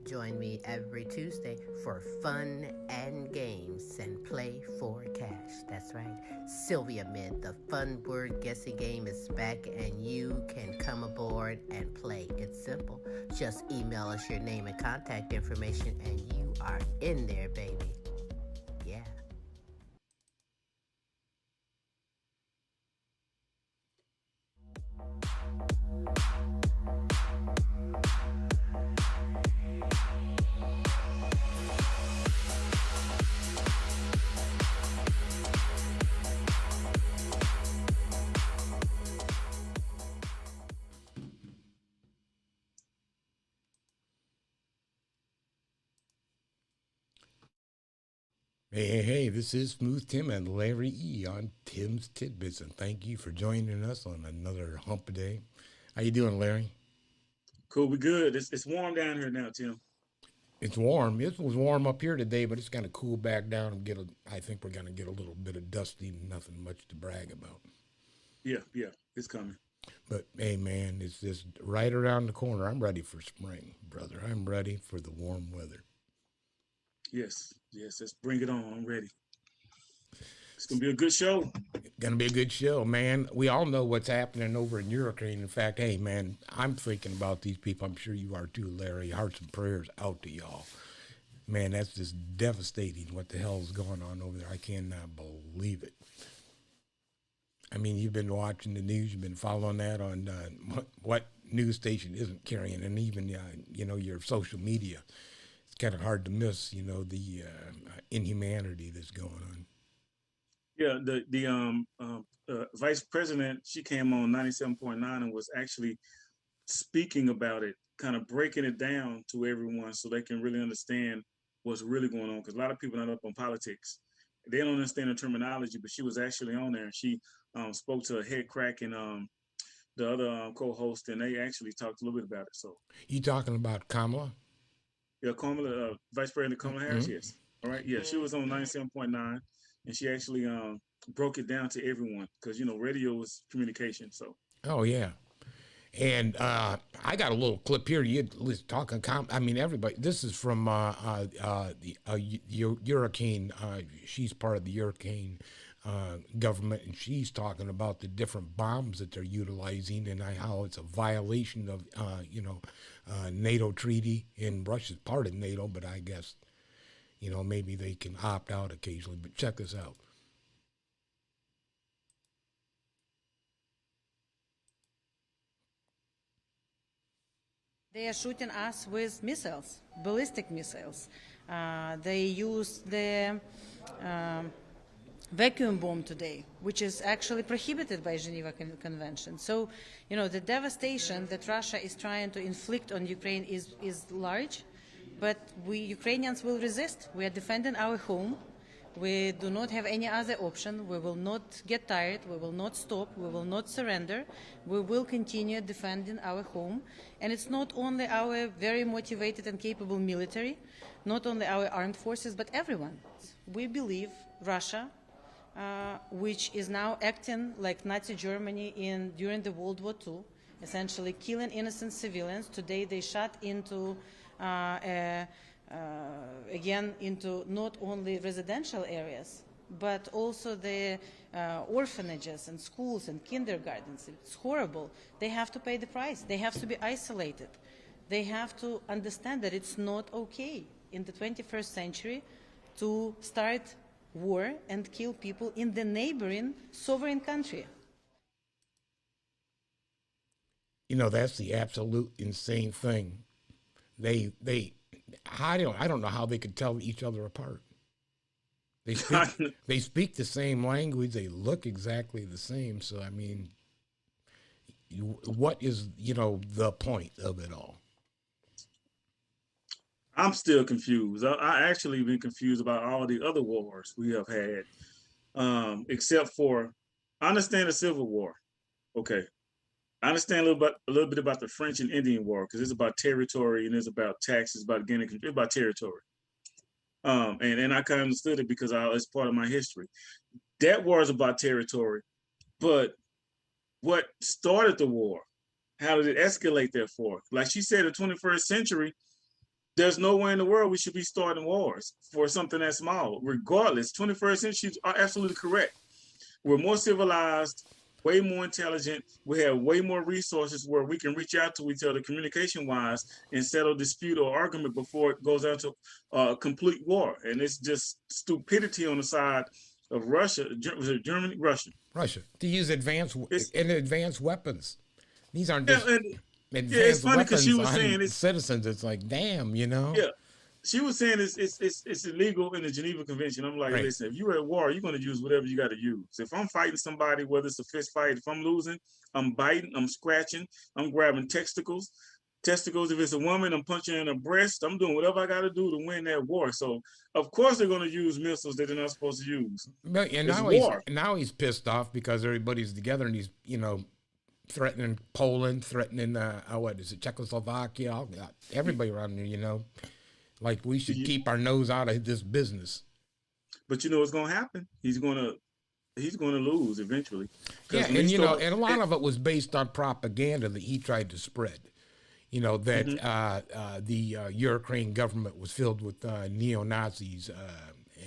Join me every Tuesday for fun and games and play for cash. That's right. Sylvia Mid, the fun word guessing game is back and you can come aboard and play. It's simple. Just email us your name and contact information and you are in there, baby. Yeah. Hey, this is Smooth Tim and Larry E on Tim's Tidbits, and thank you for joining us on another hump day. How you doing, Larry? Cool, we good. It's warm down here now, Tim. It's warm. It was warm up here today, but it's going to cool back down and get. I think we're going to get a little bit of dusty. Nothing much to brag about. Yeah, it's coming. But hey, man, it's just right around the corner. I'm ready for spring, brother. I'm ready for the warm weather. Yes. Let's bring it on. I'm ready. It's gonna be a good show. Gonna be a good show, man. We all know what's happening over in Ukraine. In fact, hey, man, I'm thinking about these people. I'm sure you are too, Larry. Hearts and prayers out to y'all. Man, that's just devastating what the hell is going on over there. I cannot believe it. I mean, you've been watching the news, you've been following that on what news station isn't carrying, and even, your social media. It's kind of hard to miss, the inhumanity that's going on. Yeah, the vice president, she came on 97.9 and was actually speaking about it, kind of breaking it down to everyone so they can really understand what's really going on. Because a lot of people are not up on politics. They don't understand the terminology, but she was actually on there and she spoke to a head crack and the other co-host, and they actually talked a little bit about it. So, You talking about Kamala? yeah, Kamala, Vice President Kamala Harris, Mm-hmm. yes. All right, yeah, she was on 97.9 and she actually broke it down to everyone because, radio is communication. So, Oh, yeah. And I got a little clip here. You talking? I mean, everybody. This is from the hurricane. She's part of the hurricane government, and she's talking about the different bombs that they're utilizing and how it's a violation of NATO treaty. And Russia's part of NATO, but I guess maybe they can opt out occasionally. But check this out. They are shooting us with missiles, ballistic missiles. They use the vacuum bomb today, which is actually prohibited by Geneva Convention. So, the devastation that Russia is trying to inflict on Ukraine is large, but we Ukrainians will resist. We are defending our home. We do not have any other option. We will not get tired. We will not stop. We will not surrender. We will continue defending our home. And it's not only our very motivated and capable military, not only our armed forces, but everyone. We believe Russia, which is now acting like Nazi Germany during the World War II, essentially killing innocent civilians. Today they shot into again into not only residential areas, but also the orphanages and schools and kindergartens. It's horrible. They have to pay the price. They have to be isolated. They have to understand that it's not okay in the 21st century to start war and kill people in the neighboring sovereign country. That's the absolute insane thing. They I don't know how they could tell each other apart. They speak they speak the same language. They look exactly the same. So I mean, what is the point of it all? I'm still confused. I actually been confused about all the other wars we have had, except for I understand the Civil War. Okay, I understand a little bit about the French and Indian War because it's about territory and it's about taxes, about gaining control, it's about territory. And I kind of understood it because it's part of my history. That war is about territory, but what started the war? How did it escalate? Therefore, like she said, the 21st century, there's nowhere in the world we should be starting wars for something that small, regardless. 21st century are absolutely correct. We're more civilized, way more intelligent. We have way more resources where we can reach out to each other communication-wise and settle dispute or argument before it goes out to complete war. And it's just stupidity on the side of Russia. Was it Germany? Russia. Russia to use advanced weapons. These aren't just advanced it's funny because she was on saying it's citizens. It's like, damn, you know. Yeah, she was saying it's illegal in the Geneva Convention. I'm like, Right. listen, if you're at war, you're going to use whatever you got to use. If I'm fighting somebody, whether it's a fist fight, if I'm losing, I'm biting, I'm scratching, I'm grabbing testicles. If it's a woman, I'm punching in her breast. I'm doing whatever I got to do to win that war. So of course they're going to use missiles that they're not supposed to use. But, and now he's pissed off because everybody's together and he's, you know, threatening Poland, threatening what is it, Czechoslovakia, everybody around there, you know, like we should keep our nose out of this business. But you know what's going to happen? He's going to lose eventually. Yeah, and you know, and a lot of it was based on propaganda that he tried to spread. You know that the Ukraine government was filled with neo-Nazis,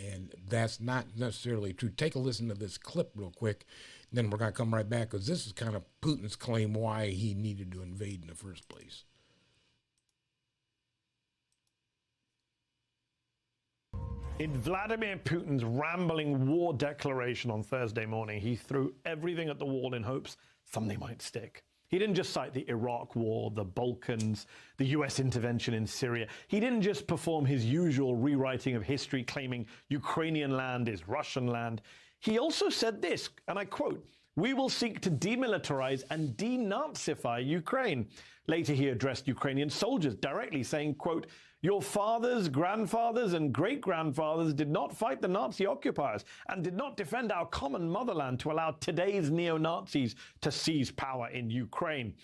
and that's not necessarily true. Take a listen to this clip real quick. Then we're going to come right back because this is kind of Putin's claim why he needed to invade in the first place. In Vladimir Putin's rambling war declaration on Thursday morning, he threw everything at the wall in hopes something might stick. He didn't just cite the Iraq War, the Balkans, the US intervention in Syria. He didn't just perform his usual rewriting of history, claiming Ukrainian land is Russian land. He also said this, and I quote, "We will seek to demilitarize and denazify Ukraine." Later, he addressed Ukrainian soldiers directly, saying, quote, "Your fathers, grandfathers, and great-grandfathers did not fight the Nazi occupiers and did not defend our common motherland to allow today's neo-Nazis to seize power in Ukraine."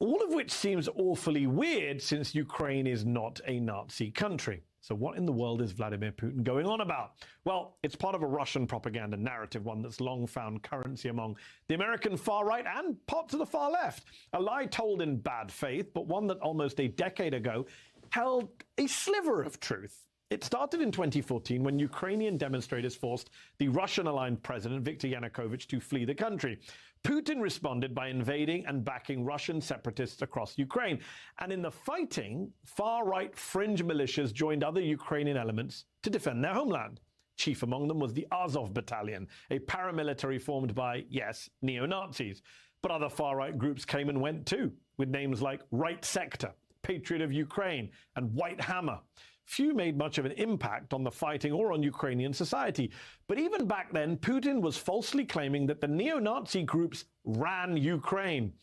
All of which seems awfully weird since Ukraine is not a Nazi country. So what in the world is Vladimir Putin going on about? Well, it's part of a Russian propaganda narrative, one that's long found currency among the American far right and parts of the far left. A lie told in bad faith, but one that almost a decade ago held a sliver of truth. It started in 2014 when Ukrainian demonstrators forced the Russian-aligned president Viktor Yanukovych to flee the country. Putin responded by invading and backing Russian separatists across Ukraine. And in the fighting, far-right fringe militias joined other Ukrainian elements to defend their homeland. Chief among them was the Azov Battalion, a paramilitary formed by, yes, neo-Nazis. But other far-right groups came and went too, with names like Right Sector, Patriot of Ukraine, and White Hammer. Few made much of an impact on the fighting or on Ukrainian society. But even back then, Putin was falsely claiming that the neo-Nazi groups ran Ukraine.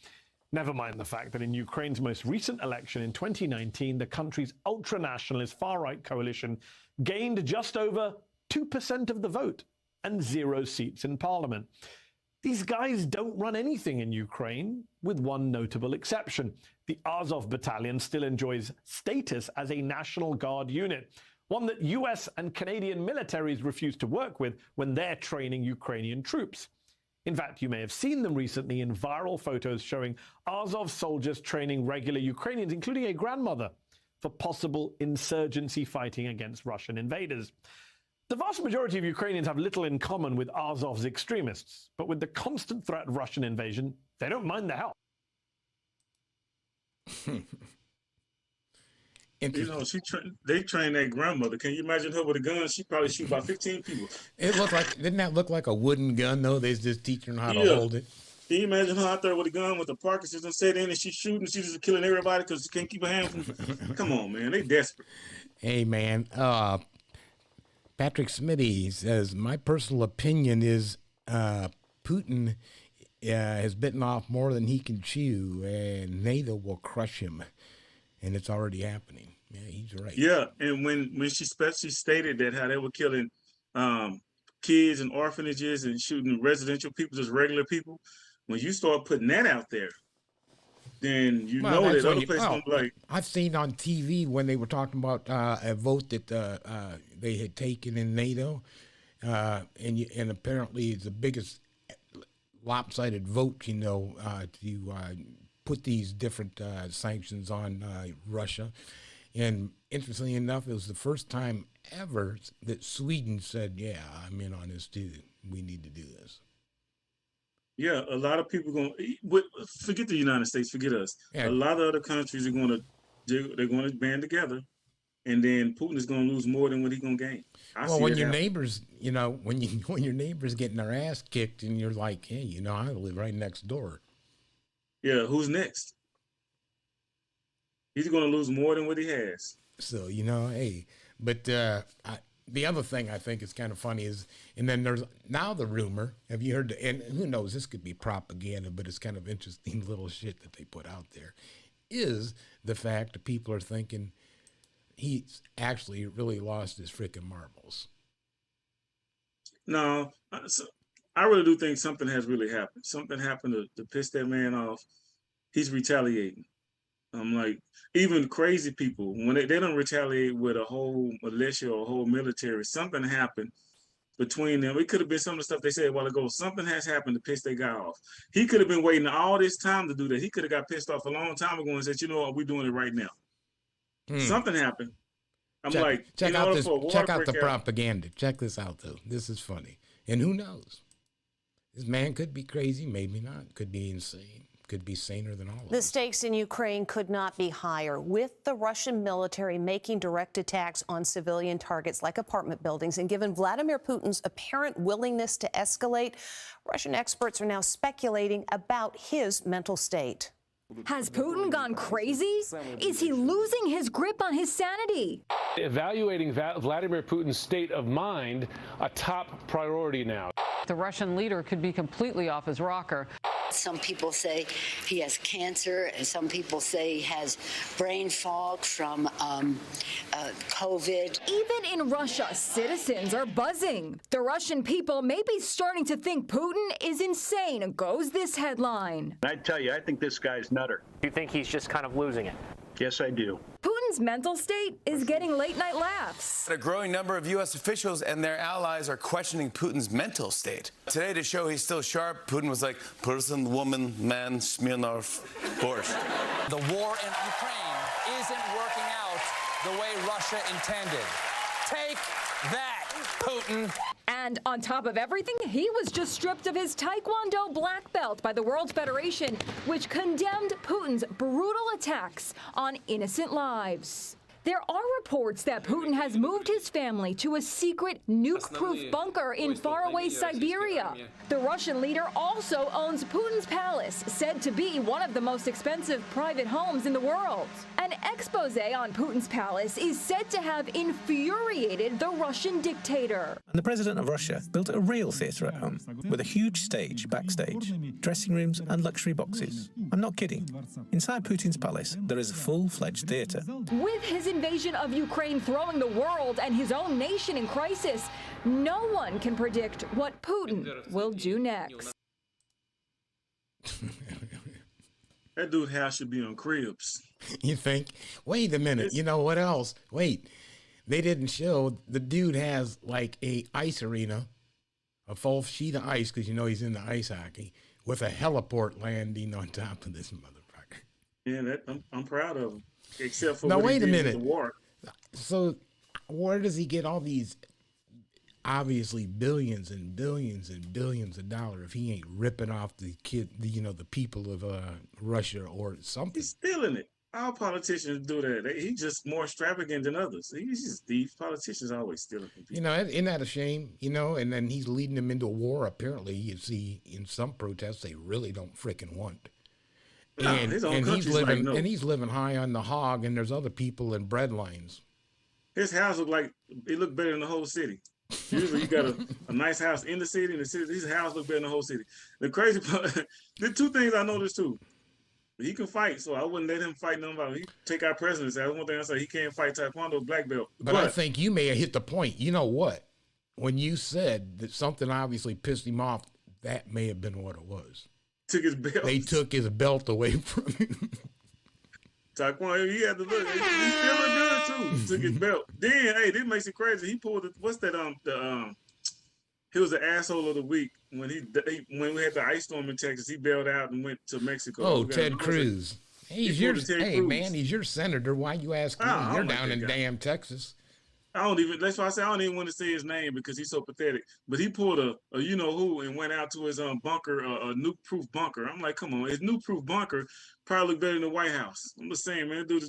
Never mind the fact that in Ukraine's most recent election in 2019, the country's ultra-nationalist far-right coalition gained just over 2% of the vote and 0 seats in parliament. These guys don't run anything in Ukraine, with one notable exception. The Azov Battalion still enjoys status as a National Guard unit, one that US and Canadian militaries refuse to work with when they're training Ukrainian troops. In fact, you may have seen them recently in viral photos showing Azov soldiers training regular Ukrainians, including a grandmother, for possible insurgency fighting against Russian invaders. The vast majority of Ukrainians have little in common with Azov's extremists, but with the constant threat of Russian invasion, they don't mind the help. You know, they trained that grandmother. Can you imagine her with a gun? She probably shoot about 15 people. It looked like, didn't that look like a wooden gun though? They just teaching her how to hold it. Can you imagine her out there with a gun with the Parkinson's set in and she's shooting, she's just killing everybody because she can't keep her hand from. Come on, man, they desperate. Hey, man, Patrick Smitty says, my personal opinion is Putin has bitten off more than he can chew, and NATO will crush him. And it's already happening. Yeah, he's right. Yeah, and when she stated that how they were killing kids in orphanages and shooting residential people, just regular people, when you start putting that out there, then you know that other places gonna be like. I've seen on TV when they were talking about a vote that they had taken in NATO, and apparently it's the biggest lopsided vote, you know, to put these different sanctions on Russia. And interestingly enough, it was the first time ever that Sweden said, yeah, I'm in on this too. We need to do this. Yeah, a lot of people forget the United States, forget us. Yeah. A lot of other countries are going to band together, and then Putin is going to lose more than what he's going to gain. Well, when your neighbors, when your neighbors getting their ass kicked, and you're like, hey, I live right next door. Yeah, who's next? He's going to lose more than what he has. So hey, but the other thing I think is kind of funny is, and then there's now the rumor. Have you heard? And who knows? This could be propaganda, but it's kind of interesting little shit that they put out there. Is the fact that people are thinking he's actually really lost his freaking marbles. No, I really do think something has really happened. Something happened to piss that man off. He's retaliating. I'm like, even crazy people, when they don't retaliate with a whole militia or a whole military, something happened between them. It could have been some of the stuff they said a while ago. Something has happened to piss their guy off. He could have been waiting all this time to do that. He could have got pissed off a long time ago and said, you know what, we're doing it right now. Something happened. Check out the propaganda. Check this out, though. This is funny. And who knows? This man could be crazy, maybe not. Could be insane. Could be saner than all of us. The stakes in Ukraine could not be higher, with the Russian military making direct attacks on civilian targets like apartment buildings. And given Vladimir Putin's apparent willingness to escalate, Russian experts are now speculating about his mental state. Has Putin gone crazy? Is he losing his grip on his sanity? Evaluating Vladimir Putin's state of mind a top priority now. The Russian leader could be completely off his rocker. Some people say he has cancer, and some people say he has brain fog from COVID. Even in Russia, citizens are buzzing. The Russian people may be starting to think Putin is insane, goes this headline. I tell you, I think this guy's nutter. You think he's just kind of losing it? Yes, I do. Putin's mental state is getting late-night laughs. A growing number of U.S. officials and their allies are questioning Putin's mental state. Today, to show he's still sharp, Putin was like, person, woman, man, Smirnov, horse. The war in Ukraine isn't working out the way Russia intended. Take that, Putin. And on top of everything, he was just stripped of his Taekwondo black belt by the World Federation, which condemned Putin's brutal attacks on innocent lives. There are reports that Putin has moved his family to a secret nuke-proof bunker in faraway Siberia. The Russian leader also owns Putin's palace, said to be one of the most expensive private homes in the world. An expose on Putin's palace is said to have infuriated the Russian dictator. And the president of Russia built a real theatre at home, with a huge stage backstage, dressing rooms and luxury boxes. I'm not kidding. Inside Putin's palace, there is a full-fledged theatre. With his invasion of Ukraine throwing the world and his own nation in crisis, no one can predict what Putin will do next. That dude's house should be on cribs. You think? Wait a minute. You know what else? Wait. They didn't show the dude has like a ice arena, a full sheet of ice, because he's into ice hockey, with a heliport landing on top of this motherfucker. Yeah, I'm proud of him. Except for now, what wait he a did minute. with the war. So, where does he get all these, obviously, billions and billions and billions of dollars if he ain't ripping off the people of Russia or something? He's stealing it. All politicians do that. He's just more extravagant than others. He's just thieves. Politicians always stealing from people. Isn't that a shame? And then he's leading them into a war. Apparently, you see, in some protests, they really don't frickin' want. And he's living high on the hog, and there's other people in bread lines. His house looked better than the whole city. Usually you got a nice house in the city, and his house look better than the whole city. The crazy part, the two things I noticed too. He can fight, so I wouldn't let him fight nobody. He take our presidency. That's one thing I say. He can't fight Taekwondo black belt. But I think you may have hit the point. You know what? When you said that something obviously pissed him off, that may have been what it was. Took his belt. They took his belt away from him. Taekwondo, he had to look. He's feeling good too. Took his belt. Then, hey, this makes it crazy. He pulled what's that? He was the asshole of the week when we had the ice storm in Texas. He bailed out and went to Mexico. Oh, Ted Cruz. He's your man. He's your senator. Why you asking me? You're down in damn Texas. That's why I say I don't even want to say his name because he's so pathetic. But he pulled a you know who and went out to his bunker, a nuke-proof bunker. I'm like, come on, his nuke-proof bunker probably look better than the White House. I'm just saying, man, dude,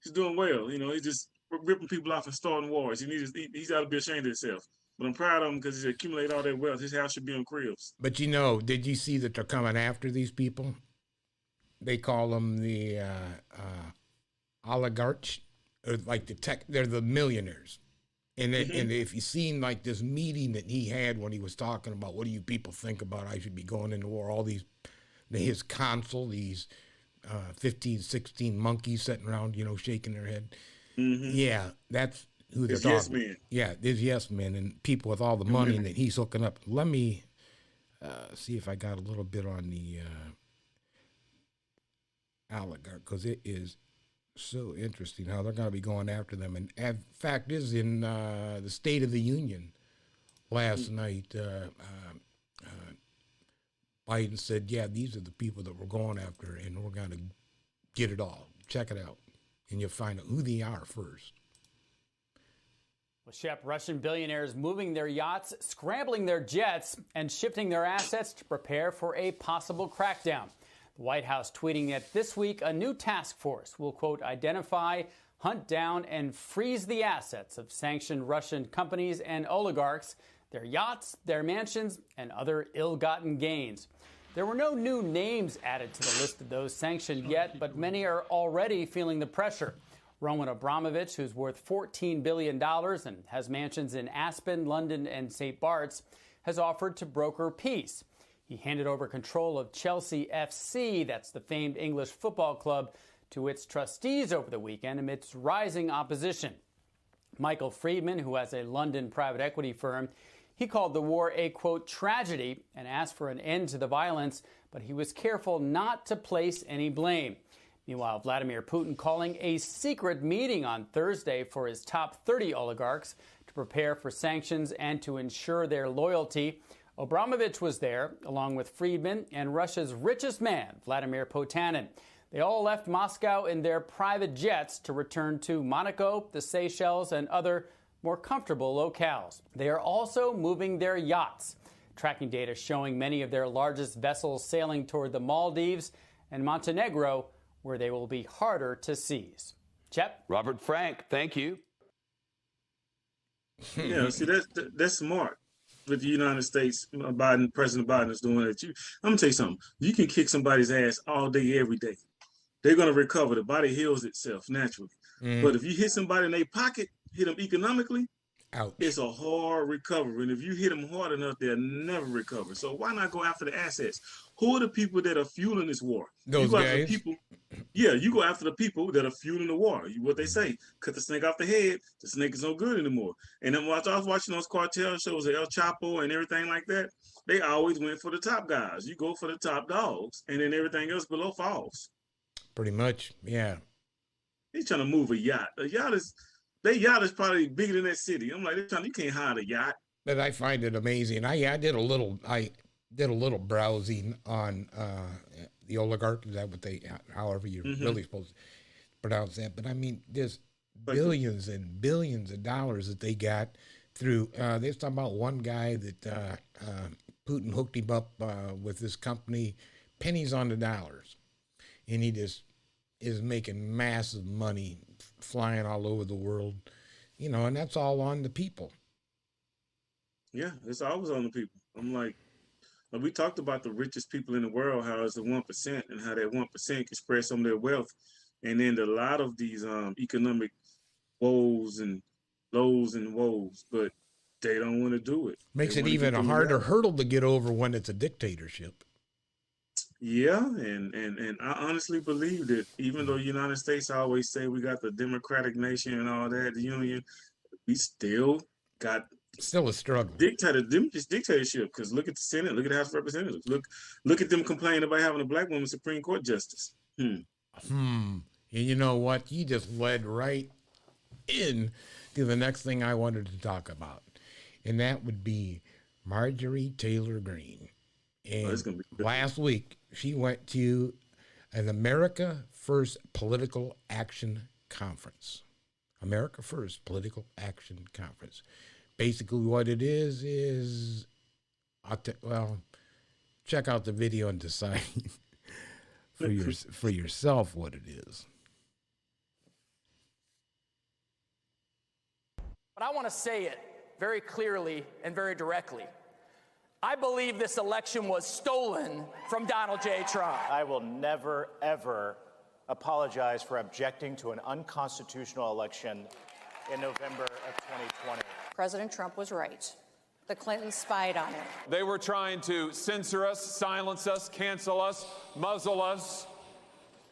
he's doing well. You know, he's just ripping people off and starting wars. He's got to be ashamed of himself. But I'm proud of him because he's accumulated all that wealth. His house should be on cribs. But you know, did you see that they're coming after these people? They call them the oligarchs, or like they're the millionaires. And if you've seen like this meeting that he had when he was talking about what do you people think about I should be going into war, all his consul, these 15, 16 monkeys sitting around, you know, shaking their head. Mm-hmm. Yeah, that's who they're talking. Yes men. Yeah, there's yes men and people with all the money that he's hooking up. Let me see if I got a little bit on the oligarch, because it is so interesting how they're going to be going after them. And fact is, in the State of the Union last night, Biden said, yeah, these are the people that we're going after, and we're going to get it all. Check it out, and you'll find out who they are first. Well, Shep, Russian billionaires moving their yachts, scrambling their jets, and shifting their assets to prepare for a possible crackdown. The White House tweeting that this week a new task force will, quote, identify, hunt down, and freeze the assets of sanctioned Russian companies and oligarchs, their yachts, their mansions, and other ill-gotten gains. There were no new names added to the list of those sanctioned yet, but many are already feeling the pressure. Roman Abramovich, who's worth $14 billion and has mansions in Aspen, London, and St. Bart's, has offered to broker peace. He handed over control of Chelsea FC, that's the famed English football club, to its trustees over the weekend amidst rising opposition. Michael Friedman, who has a London private equity firm, he called the war a, quote, tragedy and asked for an end to the violence, but he was careful not to place any blame. Meanwhile, Vladimir Putin calling a secret meeting on Thursday for his top 30 oligarchs to prepare for sanctions and to ensure their loyalty. Abramovich was there, along with Friedman and Russia's richest man, Vladimir Putin. They all left Moscow in their private jets to return to Monaco, the Seychelles, and other more comfortable locales. They are also moving their yachts. Tracking data showing many of their largest vessels sailing toward the Maldives and Montenegro, where they will be harder to seize. Chep? Robert Frank, thank you. Yeah, see, that's smart. With the United States, President Biden is doing it. I'm gonna tell you something. You can kick somebody's ass all day, every day. They're gonna recover. The body heals itself naturally. But if you hit somebody in their pocket, hit them economically, ouch, it's a hard recovery. And if you hit them hard enough, they'll never recover. So why not go after the assets? Who are the people that are fueling this war? Those guys. You go after the people that are fueling the war. What they say, cut the snake off the head, the snake is no good anymore. And then I was watching those cartel shows, El Chapo and everything like that, they always went for the top guys. You go for the top dogs, and then everything else below falls. Pretty much, yeah. He's trying to move a yacht. Their yacht is probably bigger than that city. I'm like, you can't hide a yacht. But I find it amazing. I did a little browsing on the oligarch. Is that what however you're really supposed to pronounce that? But I mean, there's billions and billions of dollars that they got through. They're talking about one guy that Putin hooked him up with this company, pennies on the dollars, and he just is making massive money, flying all over the world, you know, and that's all on the people. Yeah, it's always on the people. I'm like, we talked about the richest people in the world, how it's the 1%, and how that 1% can spread some of their wealth. And then a lot of these economic woes and lows and woes, but they don't want to do it. Makes it even a harder hurdle to get over when it's a dictatorship. Yeah, and I honestly believe that even though the United States always say we got the democratic nation and all that, the union, we still got a struggle. Dictatorship, because look at the Senate, look at the House of Representatives, look at them complaining about having a black woman Supreme Court justice. And you know what? You just led right in to the next thing I wanted to talk about, and that would be Marjorie Taylor Greene. And last week, she went to an America First Political Action Conference. America First Political Action Conference. Basically what it is well, check out the video and decide for yourself what it is. But I want to say it very clearly and very directly. I believe this election was stolen from Donald J. Trump. I will never, ever apologize for objecting to an unconstitutional election in November of 2020. President Trump was right. The Clintons spied on him. They were trying to censor us, silence us, cancel us, muzzle us.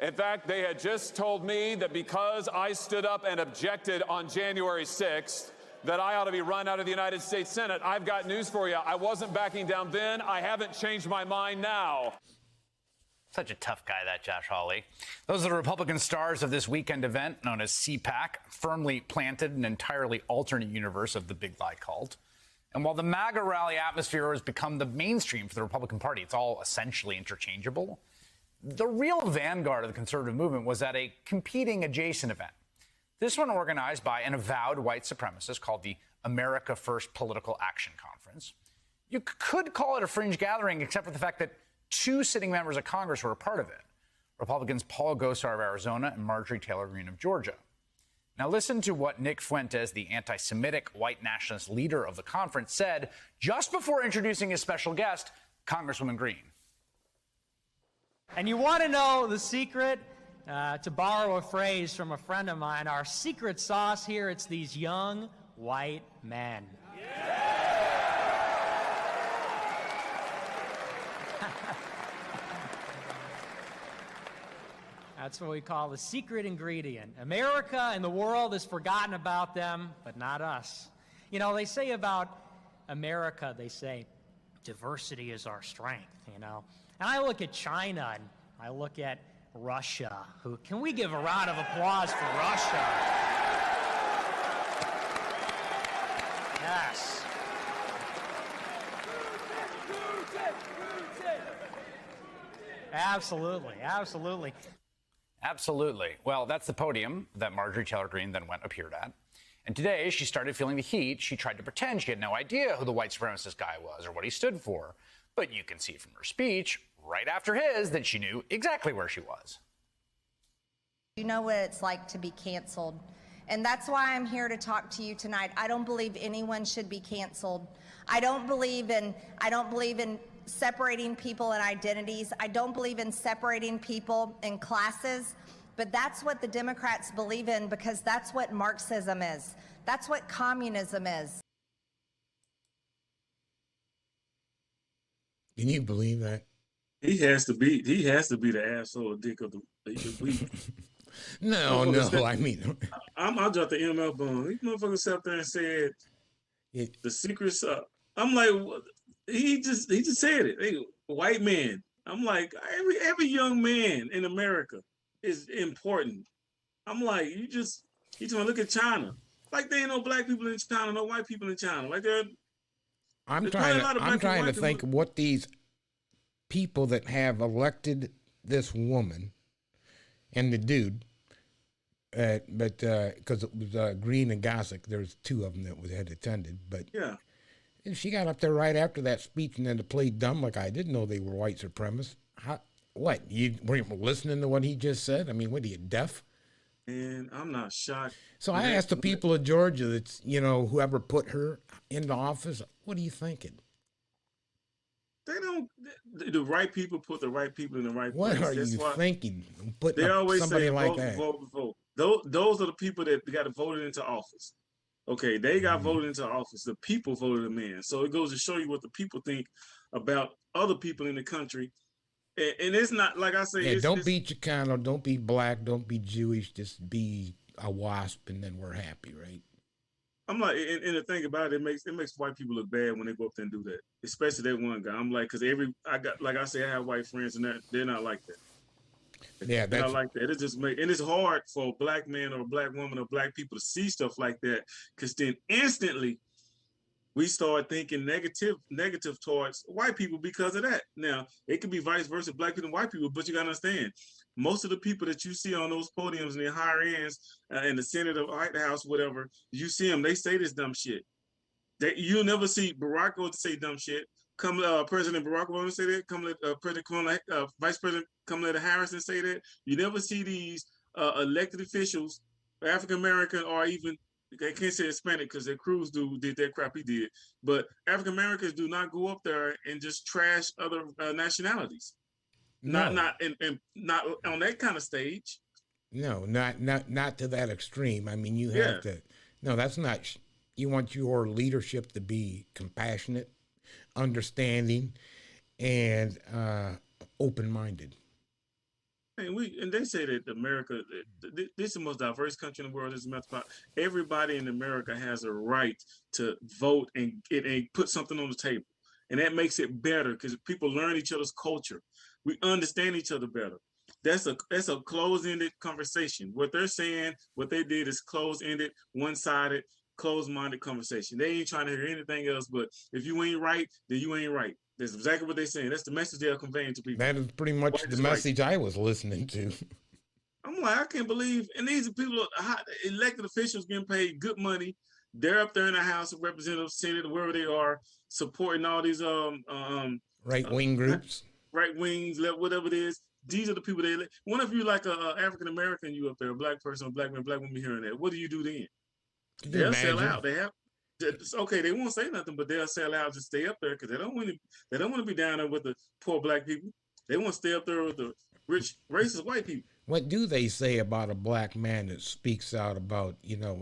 In fact, they had just told me that because I stood up and objected on January 6th, that I ought to be run out of the United States Senate. I've got news for you. I wasn't backing down then. I haven't changed my mind now. Such a tough guy, that Josh Hawley. Those are the Republican stars of this weekend event known as CPAC, firmly planted in an entirely alternate universe of the big lie cult. And while the MAGA rally atmosphere has become the mainstream for the Republican Party, it's all essentially interchangeable. The real vanguard of the conservative movement was at a competing adjacent event. This one organized by an avowed white supremacist called the America First Political Action Conference. You could call it a fringe gathering, except for the fact that two sitting members of Congress were a part of it. Republicans Paul Gosar of Arizona and Marjorie Taylor Greene of Georgia. Now listen to what Nick Fuentes, the anti-Semitic white nationalist leader of the conference, said just before introducing his special guest, Congresswoman Greene. And you want to know the secret? To borrow a phrase from a friend of mine, our secret sauce here, it's these young white men. That's what we call the secret ingredient. America and the world has forgotten about them, but not us. You know, they say about America, they say, diversity is our strength, you know. And I look at China and I look at Russia. Can we give a round of applause for Russia? Yes. Absolutely, absolutely. Absolutely. Well, that's the podium that Marjorie Taylor Greene then appeared at. And today she started feeling the heat. She tried to pretend she had no idea who the white supremacist guy was or what he stood for. But you can see from her speech right after his that she knew exactly where she was. You know what it's like to be canceled. And that's why I'm here to talk to you tonight. I don't believe anyone should be canceled. I don't believe in separating people in identities. I don't believe in separating people in classes. But that's what the Democrats believe in, because that's what Marxism is. That's what communism is. Can you believe that? He has to be the asshole dick of the week. No, I mean, I'll drop the ML bomb. These motherfuckers sat there and said the secrets. I'm like, he just said it. Hey, white man. I'm like, every young man in America is important. I'm like, you just want to look at China. Like there ain't no black people in China, no white people in China. Like I'm trying to think what these people that have elected this woman and the dude, but because it was Greene and Gossick, there's two of them that had attended, but yeah, and she got up there right after that speech and then to play dumb like I didn't know they were white supremacists. What, you weren't listening to what he just said? I mean, what are you, deaf? And I'm not shocked. So I asked the people of Georgia that's, whoever put her into office, what are you thinking? They don't, the right people put the right people in the right place. What are you thinking? Putting they always somebody say like vote, that. vote. Those are the people that got voted into office. Okay, they got voted into office. The people voted them in. So it goes to show you what the people think about other people in the country. And it's not, like I say, yeah, don't be Chicano, don't be black, don't be Jewish, just be a WASP and then we're happy, right? I'm like, and the thing about it, it makes white people look bad when they go up there and do that. Especially that one guy. I'm like, because I have white friends and they're not like that. Yeah, they're not like that. It just and it's hard for a black man or a black woman or black people to see stuff like that, because then instantly we start thinking negative towards white people because of that. Now, it could be vice versa, black people and white people, but you gotta understand, most of the people that you see on those podiums in the higher ends, in the Senate or White House, whatever, you see them, they say this dumb shit. You'll never see Barack go to say dumb shit. Come, President Barack Obama say that. Come, President Vice President Kamala Harris say that. You never see these elected officials, African American, or even, I can't say Hispanic because their Cruz dude did that crap he did. But African Americans do not go up there and just trash other nationalities. No. Not on that kind of stage. No, not to that extreme. I mean, you have to. No, that's not. You want your leadership to be compassionate, understanding, and open-minded. And they say that America, this is the most diverse country in the world. Everybody in America has a right to vote and put something on the table, and that makes it better because people learn each other's culture. We understand each other better. That's a closed-ended conversation. What they're saying, what they did is closed-ended, one-sided, closed-minded conversation. They ain't trying to hear anything else. But if you ain't right, then you ain't right. That's exactly what they're saying. That's the message they're conveying to people. That is pretty much the message I was listening to. I'm like, I can't believe, and these are people, elected officials getting paid good money. They're up there in the House of Representatives, Senate, wherever they are, supporting all these right-wing groups, right wings, whatever it is. These are the people they elect. What if you like a African American, you up there, a black person, a black man, black woman hearing that? What do you do then? They'll sell out. It's okay, they won't say nothing, but they'll sell out to stay up there because they don't want to be down there with the poor black people. They want to stay up there with the rich, racist white people. What do they say about a black man that speaks out about,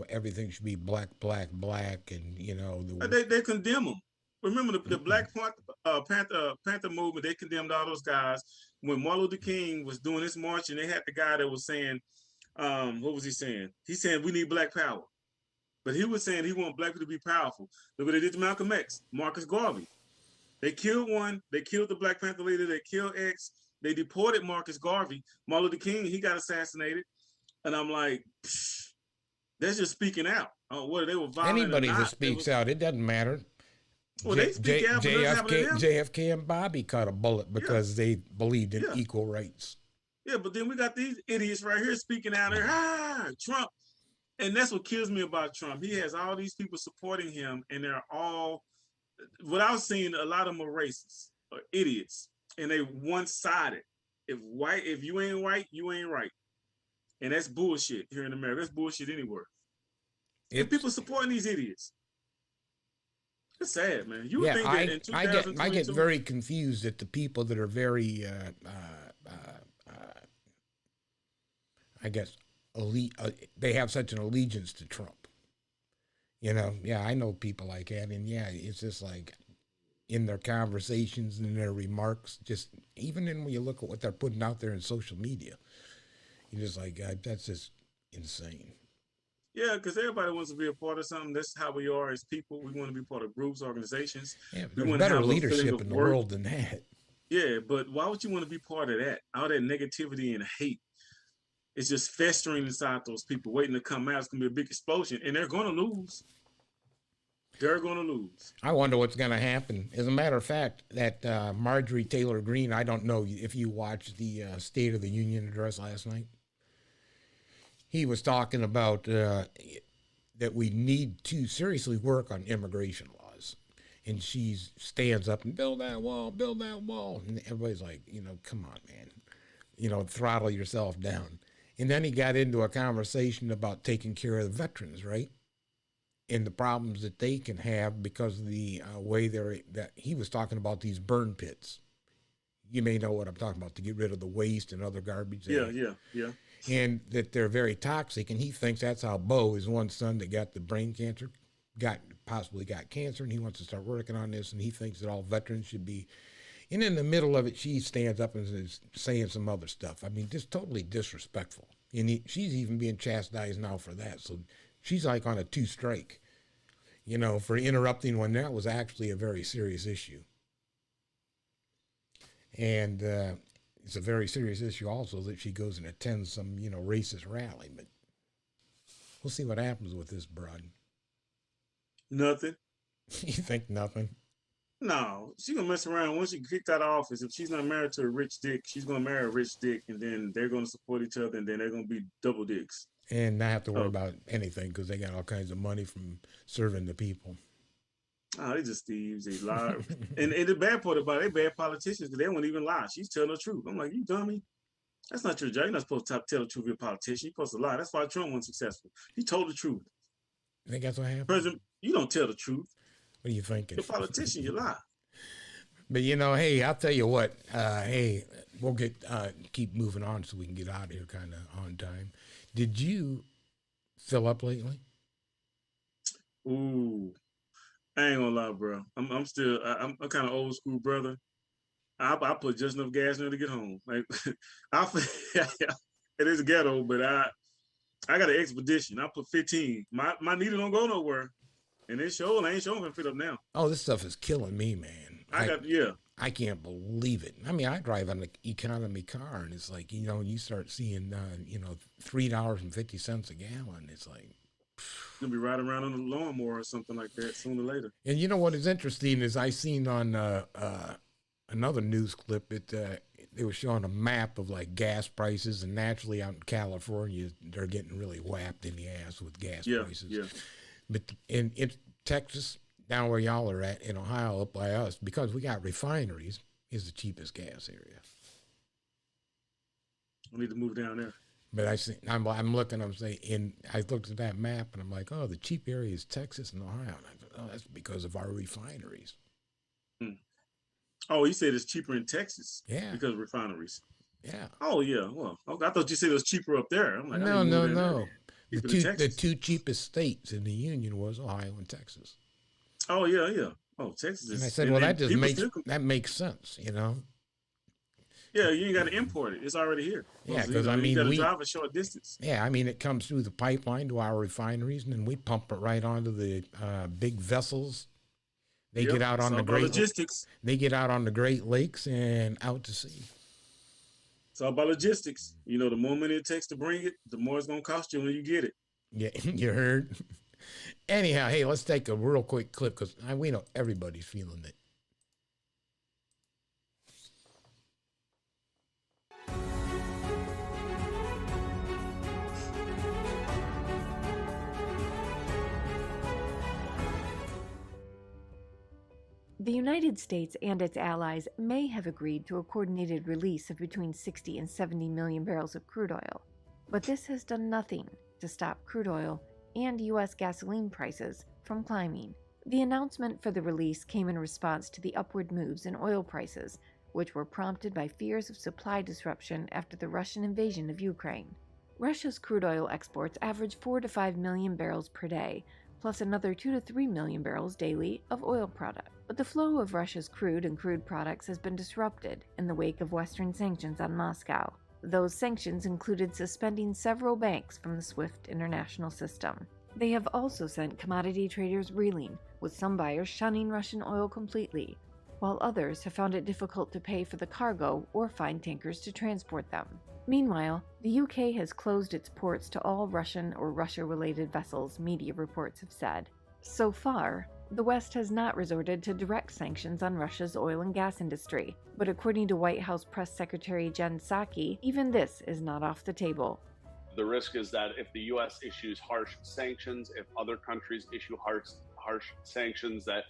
everything should be black, black, black, and they condemn them. Remember the Black Panther movement? They condemned all those guys when Martin Luther King was doing his march, and they had the guy that was saying, what was he saying? He said we need black power. But he was saying he wanted black people to be powerful. Look what they did to Malcolm X, Marcus Garvey. They killed one. They killed the Black Panther leader. They killed X. They deported Marcus Garvey. Martin Luther King, he got assassinated. And I'm like, that's just speaking out. Whether they were violent anybody or not, that speaks out, it doesn't matter. Well, they speak out. JFK and Bobby caught a bullet because they believed in equal rights. Yeah, but then we got these idiots right here speaking out there. Trump. And that's what kills me about Trump. He has all these people supporting him, and they're all, without seeing, a lot of them are racist or idiots, and they one-sided. If you ain't white, you ain't right. And that's bullshit here in America. That's bullshit anywhere. And people supporting these idiots. It's sad, man. You would think that in 2022, I get very confused at the people that are very, I guess, they have such an allegiance to Trump. I know people like that, and it's just like in their conversations and their remarks, just even when you look at what they're putting out there in social media, you're just like, God, that's just insane. Yeah, because everybody wants to be a part of something. That's how we are as people. We want to be part of groups, organizations. Yeah, but there's better leadership in the world than that. Yeah, but why would you want to be part of that? All that negativity and hate. It's just festering inside those people, waiting to come out. It's going to be a big explosion, and they're going to lose. They're going to lose. I wonder what's going to happen. As a matter of fact, that Marjorie Taylor Greene, I don't know if you watched the State of the Union address last night. He was talking about that we need to seriously work on immigration laws. And she stands up and build that wall. And everybody's like, come on, man. Throttle yourself down. And then he got into a conversation about taking care of the veterans, right? And the problems that they can have because of the way that he was talking about these burn pits. You may know what I'm talking about, to get rid of the waste and other garbage. Yeah. And that they're very toxic. And he thinks that's how Bo, his one son that got the brain cancer, possibly got cancer, and he wants to start working on this. And he thinks that all veterans should be. And in the middle of it, she stands up and is saying some other stuff. I mean, just totally disrespectful. And she's even being chastised now for that. So she's like on a 2-strike, for interrupting when that was actually a very serious issue. And it's a very serious issue also that she goes and attends some, racist rally. But we'll see what happens with this broad. Nothing. You think nothing? No, she's gonna mess around. Once she kicked out of office, if she's not married to a rich dick, she's gonna marry a rich dick, and then they're gonna support each other, and then they're gonna be double dicks. And not have to worry about anything because they got all kinds of money from serving the people. Oh, they just thieves. They lie. and the bad part about it, they bad politicians because they won't even lie. She's telling the truth. I'm like, you dummy. That's not your job. You're not supposed to tell the truth. You're a politician. You're supposed to lie. That's why Trump wasn't successful. He told the truth. I think that's what happened. President, you don't tell the truth. What are you thinking? You're a politician. You lie. But hey, I'll tell you what. Hey, we'll keep moving on so we can get out of here kind of on time. Did you fill up lately? Ooh, I ain't gonna lie, bro. I'm still I'm a kind of old school brother. I put just enough gas in there to get home. Like it is ghetto, but I got an expedition. I put 15. My needle don't go nowhere, and it I ain't showing gonna fit up now. Oh, this stuff is killing me, man. I can't believe it. I mean, I drive an economy car, and it's like you start seeing $3.50 a gallon. It's like you'll be riding around on a lawnmower or something like that sooner or later. And you know what is interesting is I seen on another news clip they were showing a map of like gas prices, and naturally out in California they're getting really whapped in the ass with gas prices. Yeah. But in Texas, down where y'all are at, in Ohio, up by us, because we got refineries, is the cheapest gas area. I need to move down there. But I'm looking, I looked at that map and I'm like, oh, the cheap area is Texas and Ohio. And I thought, oh, that's because of our refineries. Oh, you said it's cheaper in Texas? Yeah. Because of refineries. Yeah. Oh, yeah. Well, I thought you said it was cheaper up there. I'm like, no. The two cheapest states in the union was Ohio and Texas. Oh, yeah. Oh, Texas is. And I said, well, that makes sense, Yeah, you ain't got to import it. It's already here. Yeah, because you got to drive a short distance. Yeah, I mean, it comes through the pipeline to our refineries, and then we pump it right onto the big vessels. They get out on the logistics. They get out on the Great Lakes and out to sea. It's all about logistics. The more money it takes to bring it, the more it's gonna cost you when you get it. Yeah, you heard. Anyhow, hey, let's take a real quick clip because we know everybody's feeling it. The United States and its allies may have agreed to a coordinated release of between 60 and 70 million barrels of crude oil, but this has done nothing to stop crude oil and U.S. gasoline prices from climbing. The announcement for the release came in response to the upward moves in oil prices, which were prompted by fears of supply disruption after the Russian invasion of Ukraine. Russia's crude oil exports average 4 to 5 million barrels per day, plus another 2 to 3 million barrels daily of oil product. But the flow of Russia's crude and crude products has been disrupted in the wake of Western sanctions on Moscow. Those sanctions included suspending several banks from the SWIFT international system. They have also sent commodity traders reeling, with some buyers shunning Russian oil completely, while others have found it difficult to pay for the cargo or find tankers to transport them. Meanwhile, the UK has closed its ports to all Russian or Russia-related vessels, media reports have said. So far, the West has not resorted to direct sanctions on Russia's oil and gas industry, but according to White House Press Secretary Jen Psaki, even this is not off the table. The risk is that if the U.S. issues harsh sanctions, if other countries issue harsh sanctions, that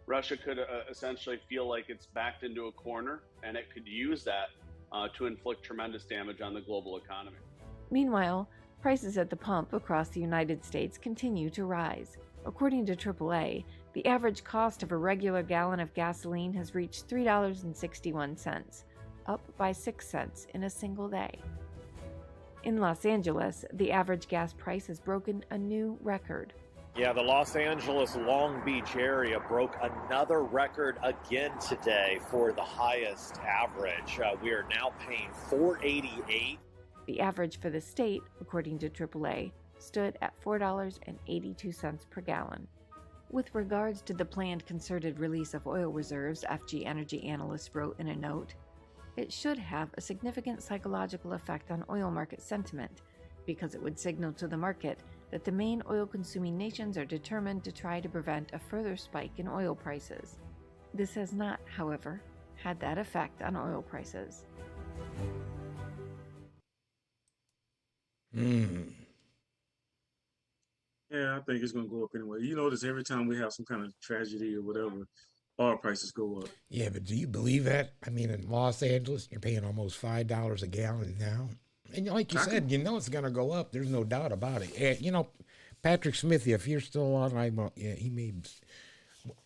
Russia could essentially feel like it's backed into a corner, and it could use that to inflict tremendous damage on the global economy. Meanwhile, prices at the pump across the United States continue to rise. According to AAA, the average cost of a regular gallon of gasoline has reached $3.61, up by 6 cents in a single day. In Los Angeles, the average gas price has broken a new record. Yeah, the Los Angeles Long Beach area broke another record again today for the highest average. We are now paying $4.88. The average for the state, according to AAA, stood at $4.82 per gallon. With regards to the planned concerted release of oil reserves, FG Energy analysts wrote in a note, it should have a significant psychological effect on oil market sentiment because it would signal to the market that the main oil-consuming nations are determined to try to prevent a further spike in oil prices. This has not, however, had that effect on oil prices. Yeah, I think it's going to go up anyway. You notice every time we have some kind of tragedy or whatever, oil prices go up. Yeah, but do you believe that? I mean, in Los Angeles, you're paying almost $5 a gallon now. And like you said, you know it's going to go up. There's no doubt about it. And, you know, Patrick Smithy, if you're still on, he made...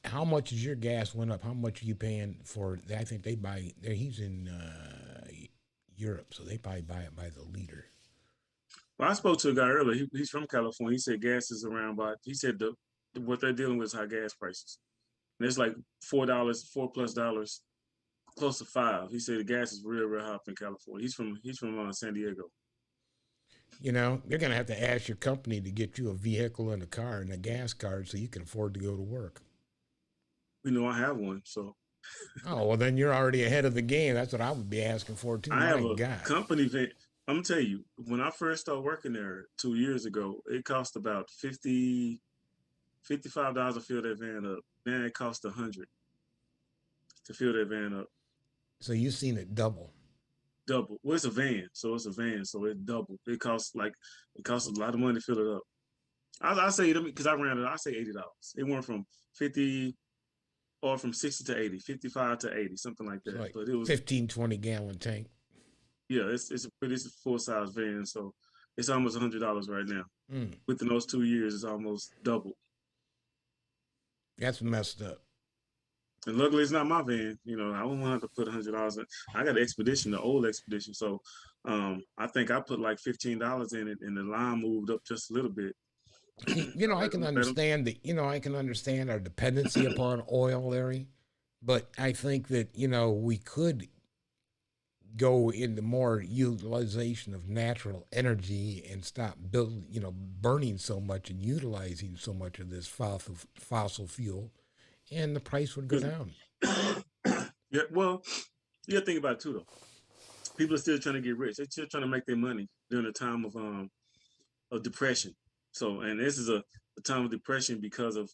How much is your gas went up? How much are you paying for? I think they buy. He's in Europe, so they probably buy it by the liter. Well, I spoke to a guy earlier. He's from California. He said gas is around about. He said what they're dealing with is high gas prices. And it's like $4, $4+, close to $5. He said the gas is real high up in California. He's from San Diego. You know, you're gonna have to ask your company to get you a vehicle and a car and a gas card so you can afford to go to work. You know, I have one, so. Oh, well, then you're already ahead of the game. That's what I would be asking for, too. I have a company van. I'm going to tell you, when I first started working there 2 years ago, it cost about $55 to fill that van up. Then it cost $100 to fill that van up. So you've seen it double. Double. Well, it's a van, so it doubled. It costs a lot of money to fill it up. I say, because I ran it, I say $80. It went from 50 or from 60 to 80, 55 to 80, something like that. Like but it was 15, 20 gallon tank. Yeah, it's a full size van, so it's almost $100 right now. Within those 2 years, it's almost doubled. That's messed up. And luckily, it's not my van. You know, I wouldn't have to put $100 in. I got an Expedition, the old Expedition, so I think I put like $15 in it, and the line moved up just a little bit. You know, I can understand I can understand our dependency upon oil, Larry, but I think that, you know, we could go into more utilization of natural energy and stop burning so much and utilizing so much of this fossil fuel, and the price would go down. Yeah, well, you got to think about it too, though. People are still trying to get rich. They're still trying to make their money during a time of depression. So, and this is a time of depression because of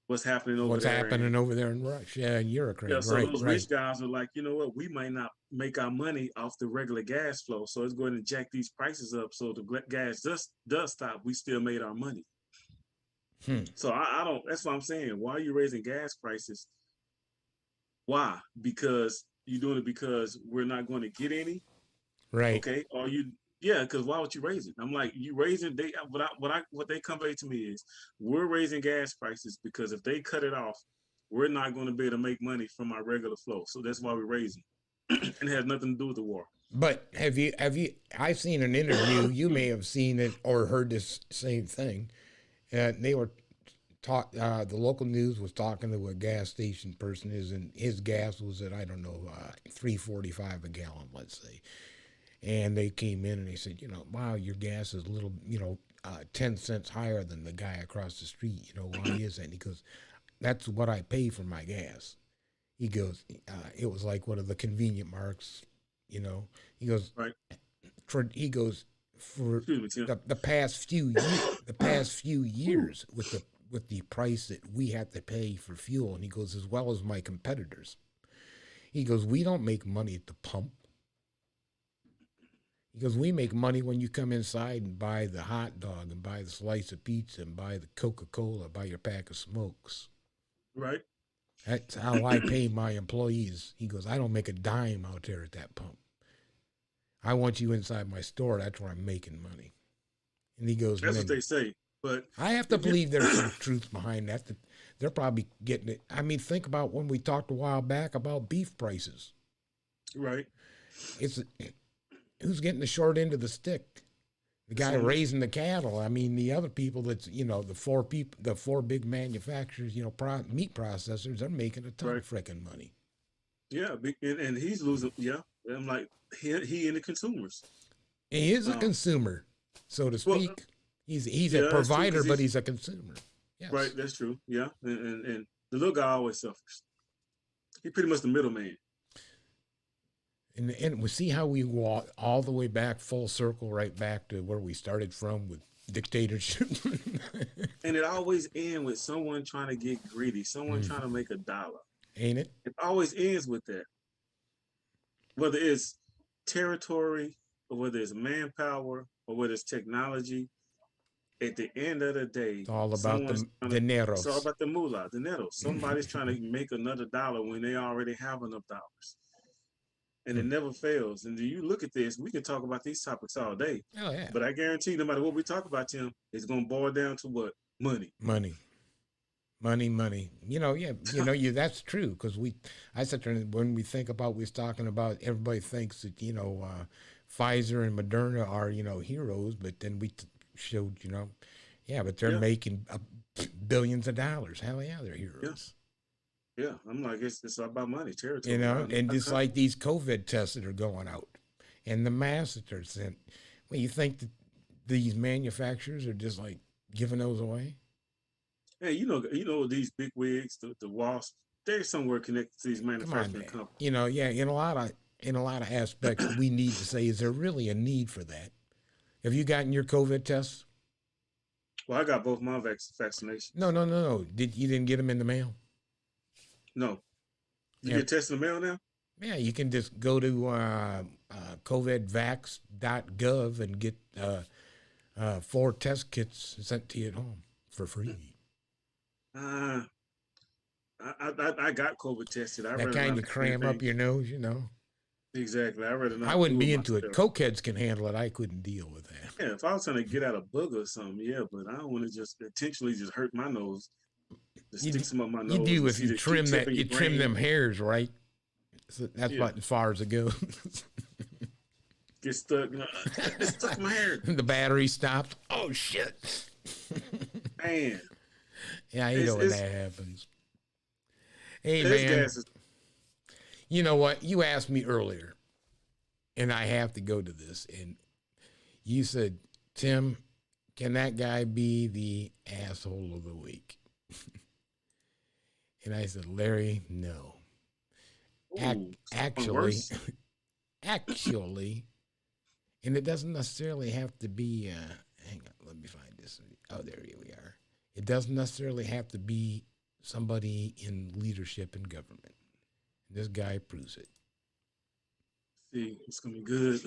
what's happening over there in Russia and Ukraine. Yeah, so those rich guys are like, you know what, we might not make our money off the regular gas flow, so let's go ahead and jack these prices up so the gas does stop. We still made our money. So I don't. That's what I'm saying. Why are you raising gas prices? Why? Because you're doing it because we're not going to get any. Right. Okay. Or you? Yeah. Because why would you raise it? I'm like, you raising. What they convey to me is we're raising gas prices because if they cut it off, we're not going to be able to make money from our regular flow. So that's why we're raising. And it has nothing to do with the war. But have you? I've seen an interview. You may have seen it or heard this same thing. They were the local news was talking to a gas station person, and his gas was at, I don't know, $3.45 a gallon, let's say. And they came in and they said, wow, your gas is a little, 10 cents higher than the guy across the street. Why is that? And he goes, that's what I pay for my gas. He goes, it was like one of the convenient marks, He goes, right. He goes, for the past few years with the price that we have to pay for fuel, and he goes, as well as my competitors. He goes, we don't make money at the pump. He goes, we make money when you come inside and buy the hot dog and buy the slice of pizza and buy the Coca-Cola, buy your pack of smokes. Right. That's how I pay my employees. He goes, I don't make a dime out there at that pump. I want you inside my store. That's where I'm making money. And he goes, that's what they say. But I have to believe there's some truth behind that. They're probably getting it. I mean, think about when we talked a while back about beef prices. Right. Who's getting the short end of the stick? The guy raising the cattle. I mean, the other people that's, the four big manufacturers, meat processors, they're making a ton of freaking money. Yeah. And he's losing. Yeah. I'm like, he and the consumers. He is a consumer, so to speak. Well, he's a provider, but he's a consumer. Yes. Right, that's true. Yeah, and the little guy always suffers. He's pretty much the middleman. And we see how we walk all the way back, full circle, right back to where we started from with, dictatorship. And it always ends with someone trying to get greedy, someone trying to make a dollar. Ain't it? It always ends with that. Whether it's territory or whether it's manpower or whether it's technology, at the end of the day, It's all about the dineros. It's all about the moolah, dinero. Somebody's trying to make another dollar when they already have enough dollars. And it never fails. And you look at this, we can talk about these topics all day. Oh, yeah. But I guarantee no matter what we talk about, Tim, it's going to boil down to what? Money. Money. That's true. Because I said when we think about, we was talking about, everybody thinks that, Pfizer and Moderna are, heroes. But then we showed, but they're making billions of dollars. Hell yeah, they're heroes. Yeah, I'm like, it's all about money, territory. And just like these COVID tests that are going out and the masks that are sent. Well, you think that these manufacturers are just like giving those away? Hey, these big wigs, the WASP, they're somewhere connected to these manufacturing companies. In a lot of aspects, we need to say, is there really a need for that? Have you gotten your COVID tests? Well, I got both my vaccinations. No. You didn't get them in the mail? No. You get tested in the mail now? Yeah, you can just go to covidvax.gov and get 4 test kits sent to you at home for free. I got COVID tested. That kind of cram up your nose, Exactly. I wouldn't be into it. Cokeheads can handle it. I couldn't deal with that. Yeah, if I was trying to get out a booger or something, yeah, but I don't want to just intentionally just hurt my nose. Stick some up my nose. You do if you trim that. You trim them hairs, right? So that's about as far as it goes. Get stuck. Get stuck in my hair. The battery stopped. Oh shit! Man. Yeah, I know when that happens. Hey man, you know what? You asked me earlier, and I have to go to this. And you said, Tim, can that guy be the asshole of the week? And I said, Larry, no. Actually, and it doesn't necessarily have to be, hang on, let me find this. Oh, there we are. It doesn't necessarily have to be somebody in leadership and government. This guy proves it. See, it's going to be good.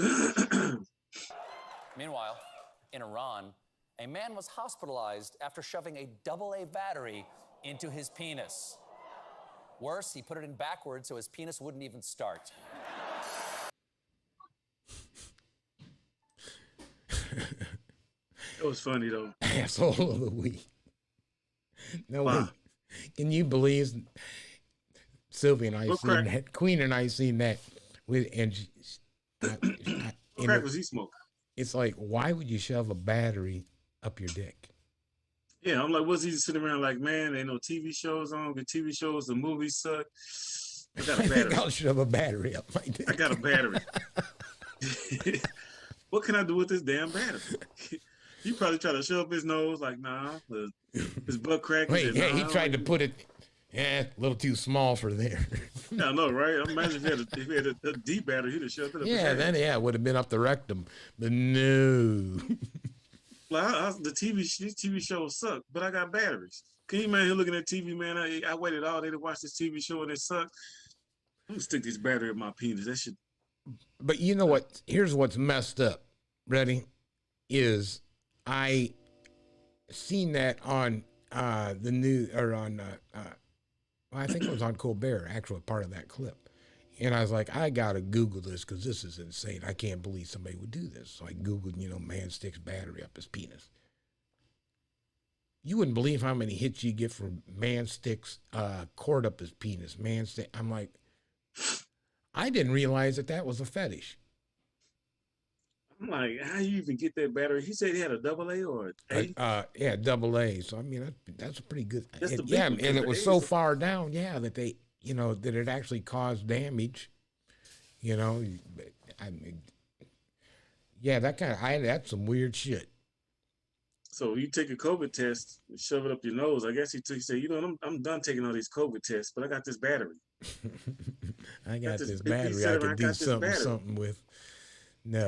Meanwhile, in Iran, a man was hospitalized after shoving a AA battery into his penis. Worse, he put it in backwards so his penis wouldn't even start. It was funny, though. Asshole of the week. No way. Can you believe Sylvia and I seen that? Queen and I seen that. What crack was he smoking? It's like, why would you shove a battery up your dick? Yeah, I'm like, what's he sitting around like, man, ain't no TV shows on, the TV shows, the movies suck. I got a battery. I'll shove a battery up my dick. I got a battery. What can I do with this damn battery? He probably tried to shove up his nose, like, nah, his butt crack. Wait, yeah, he tried to put it, a little too small for there. Yeah, I know, right? Imagine if he had a D battery, he'd have shoved it up his head. Then, it would have been up the rectum. But no. Well, the TV shows suck, but I got batteries. Can you imagine looking at TV, man? I waited all day to watch this TV show and it sucked. I'm gonna stick this battery in my penis. That shit. But you know what? Here's what's messed up. Ready? Is I seen that on the news or on I think it was on Colbert, actually part of that clip. And I was like, I gotta Google this because this is insane. I can't believe somebody would do this. So I Googled, man sticks battery up his penis. You wouldn't believe how many hits you get from man sticks cord up his penis. I'm like, I didn't realize that was a fetish. I'm like, how you even get that battery? He said he had a AA or an A? Yeah, AA. So I mean, that's a pretty good. And it was so far down, that they, that it actually caused damage. I mean, that's some weird shit. So you take a COVID test, and shove it up your nose. I guess he said, I'm done taking all these COVID tests, but I got this battery. I got this battery I can do something with. No.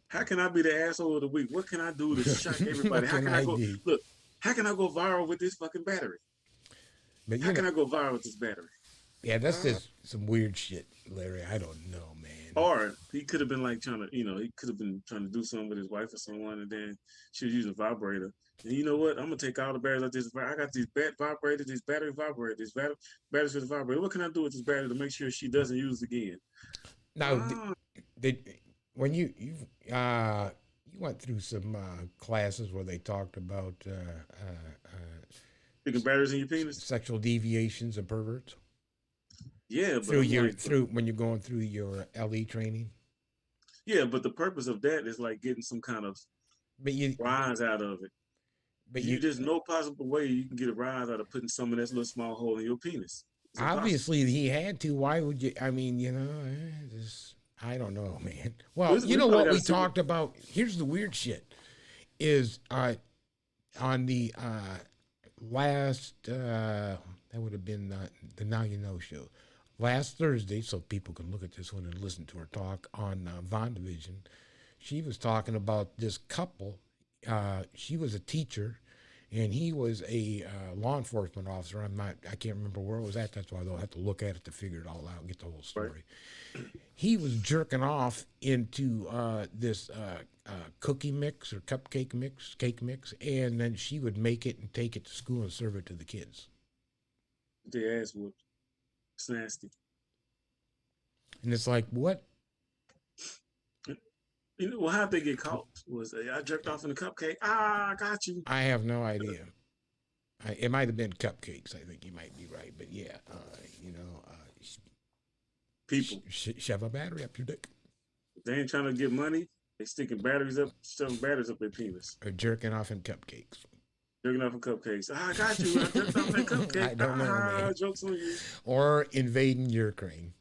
How can I be the asshole of the week? What can I do to shock everybody? How can I go? do? Look, how can I go viral with this fucking battery? But how can I go viral with this battery? Yeah, that's just some weird shit, Larry. I don't know, man. Or he could have been like trying to, he could have been trying to do something with his wife or someone, and then she was using a vibrator. And you know what? I'm gonna take all the batteries out this. I got these vibrators, these battery vibrators, these batteries for the vibrator. What can I do with this battery to make sure she doesn't use it again? Now, when you went through some classes where they talked about sticking batteries in your penis, sexual deviations and perverts. Yeah, but through when you're going through your LE training. Yeah, but the purpose of that is like getting some kind of rise out of it. But there's no possible way you can get a rise out of putting some of that little small hole in your penis. Obviously, he had to. Why would you? I mean, I don't know, man. Well, you know what we talked about? Here's the weird shit. Is on the last that would have been the Now You Know show last Thursday, so people can look at this one and listen to her talk on Vondivision. She was talking about this couple. She was a teacher, and he was a law enforcement officer. I can't remember where it was at. That's why they'll have to look at it to figure it all out and get the whole story. Right. He was jerking off into this cookie mix or cake mix, and then she would make it and take it to school and serve it to the kids. Their ass whooped. It's nasty. And it's like, what? Well, how'd they get caught? Was I jerked off in a cupcake? I got you. I have no idea. It might have been cupcakes. I think you might be right. But yeah, people shove a battery up your dick. If they ain't trying to get money, they shoving batteries up their penis. Or jerking off in cupcakes. Jerking off in cupcakes. I got you. I jerked off in a cupcake. I don't know, man. Jokes on you. Or invading Ukraine.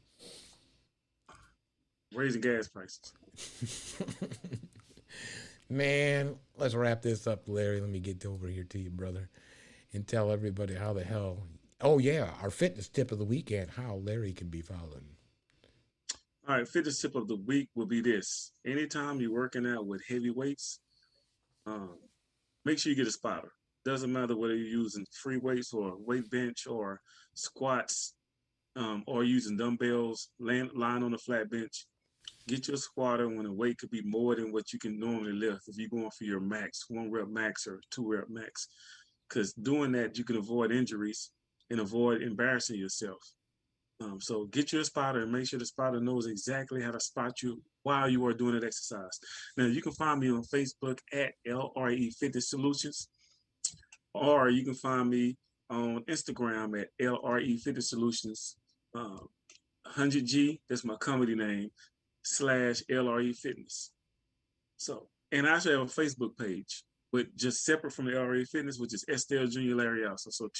Raising gas prices. Man, let's wrap this up, Larry. Let me get over here to you, brother, and tell everybody how the hell. Oh yeah, our fitness tip of the week and how Larry can be followed. All right, fitness tip of the week will be this: anytime you're working out with heavy weights, make sure you get a spotter. Doesn't matter whether you're using free weights or weight bench or squats, or using dumbbells, lying on a flat bench. Get your spotter when the weight could be more than what you can normally lift if you're going for your max, 1 rep max or 2 rep max. Because doing that, you can avoid injuries and avoid embarrassing yourself. So get your spotter and make sure the spotter knows exactly how to spot you while you are doing that exercise. Now, you can find me on Facebook at LRE Fitness Solutions, or you can find me on Instagram at LRE Fitness Solutions, 100G, that's my comedy name, /LRE Fitness. So, and I actually have a Facebook page, but just separate from the LRE Fitness, which is Estelle Junior Larry also. So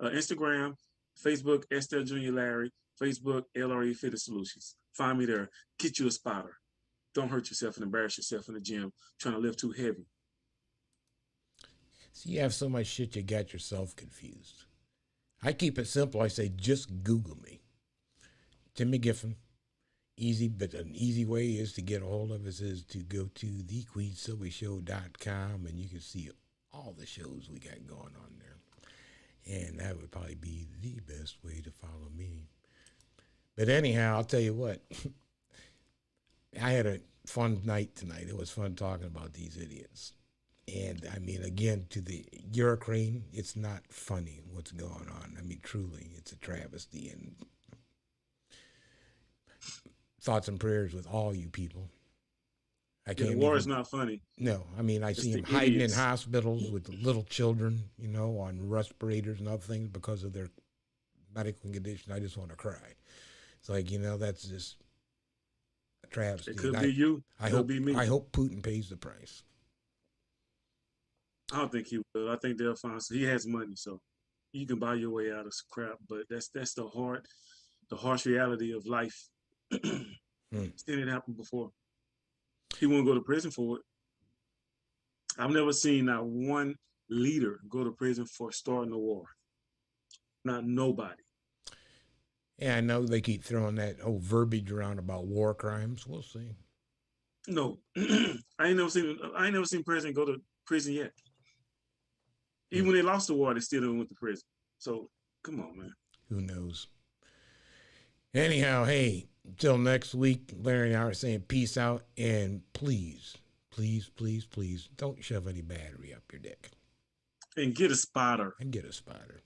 Instagram, Facebook, Estelle Junior Larry, Facebook, LRE Fitness Solutions. Find me there. Get you a spotter. Don't hurt yourself and embarrass yourself in the gym trying to lift too heavy. So you have so much shit, you got yourself confused. I keep it simple. I say, just Google me. Timmy Giffen. Easy, but an easy way is to get a hold of us is to go to thequeensylviashow.com, and you can see all the shows we got going on there. And that would probably be the best way to follow me. But anyhow, I'll tell you what. I had a fun night tonight. It was fun talking about these idiots. And I mean, again, to the Ukraine, it's not funny what's going on. I mean, truly, it's a travesty. And thoughts and prayers with all you people. The war is not funny. No, I mean, I see them hiding in hospitals with little children, on respirators and other things because of their medical condition. I just want to cry. It's like, that's just a travesty. It could be you. It could be me. I hope Putin pays the price. I don't think he will. I think they'll find. So he has money, so you can buy your way out of crap. But that's the harsh reality of life. Seen it happen before. He won't go to prison for it. I've never seen not one leader go to prison for starting a war. Not nobody. Yeah, I know they keep throwing that old verbiage around about war crimes. We'll see. No, I ain't never seen president go to prison yet. Even when they lost the war, they still went to prison. So come on, man. Who knows? Anyhow, hey, until next week, Larry and I are saying peace out, and please, please, please, please don't shove any battery up your dick. And get a spotter. And get a spotter.